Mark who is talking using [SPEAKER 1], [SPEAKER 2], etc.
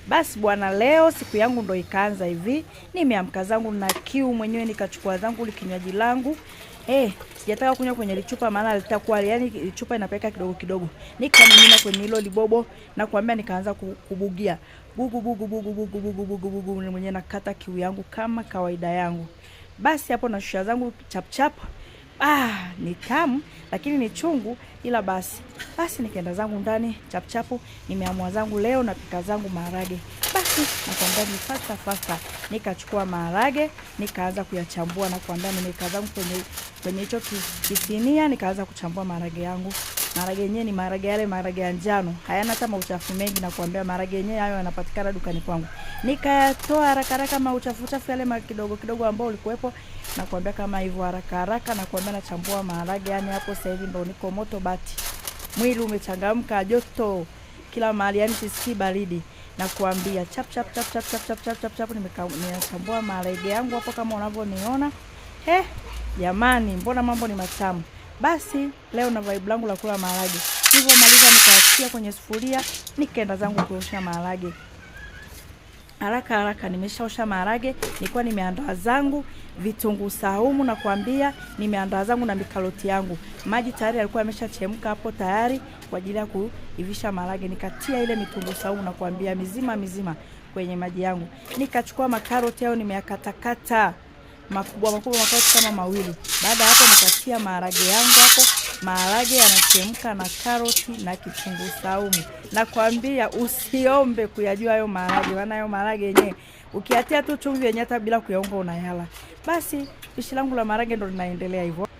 [SPEAKER 1] Basi bwana, leo siku yangu ndo ikaanza hivi. Nimeamka zangu na kiu mwenyewe, nikachukua zangu kinywaji langu. Sijataka kunywa kwenye lichupa maana litakuwa yani chupa inapeka kidogo kidogo. Nikamimina kwenye hilo libobo na kuambia, nikaanza kubugia. Bugu bugu bugu bugu bugu bugu bugu, mwenyewe nakata kiu yangu kama kawaida yangu. Basi hapo na shusha zangu chap chap. Ni tamu lakini ni chungu, ila basi nikaenda zangu ndani chap chapu. Nimeamua zangu leo napika zangu maharage. Basi nakwambia ni fasta. Nikachukua maharage nikaanza kuyachambua, na kuambia nimeweka zangu kwenye hicho kisinia, nikaanza kuchambua maharage yangu. Maharage yenyewe ni maharage yale maharage ya njano, hayana hata mauchafu mengi, na kuambia maharage yenyewe hayo yanapatikana dukani kwangu. Nikayatoa haraka kama uchafu yale kidogo kidogo ambao ulikuwepo, na kuambia kama hivyo haraka, na kuambia nachambua maharage. Yani hapo sasa hivi ndo niko moto bati. Mwili umechangamka, joto kila mahali, yani sisikii baridi. Na kuambia chap nimechambua maharage yangu hapo kama unavyoniona. Jamani, mbona mambo ni matamu. Basi leo na vibe langu la kula maharage. Hivyo maliza nikaachia kwenye sufuria, nikaenda zangu kuosha maharage. Haraka nimeshaosha maharage. Nilikuwa nimeandaa zangu vitunguu saumu, na kuambia nimeandaa zangu na mikaroti yangu. Maji tayari yalikuwa yameshachemka hapo tayari kwa ajili ya kuivisha maharage. Nikatia ile vitunguu saumu, na kuambia mizima kwenye maji yangu. Nikachukua makaroti yao nimeyakatakata makubwa makaroti kama mawili. Baada hapo nikatia maharage yangu hapo. Maharage yanachemka na karoti na kitunguu saumu. Na kuambia usiombe kuyajua hayo maharage, maana hayo maharage yenyewe ukiatia tu chumvi yenyewe hata bila kuyaonga unayala. Basi pishi langu la maharage ndo linaendelea hivyo.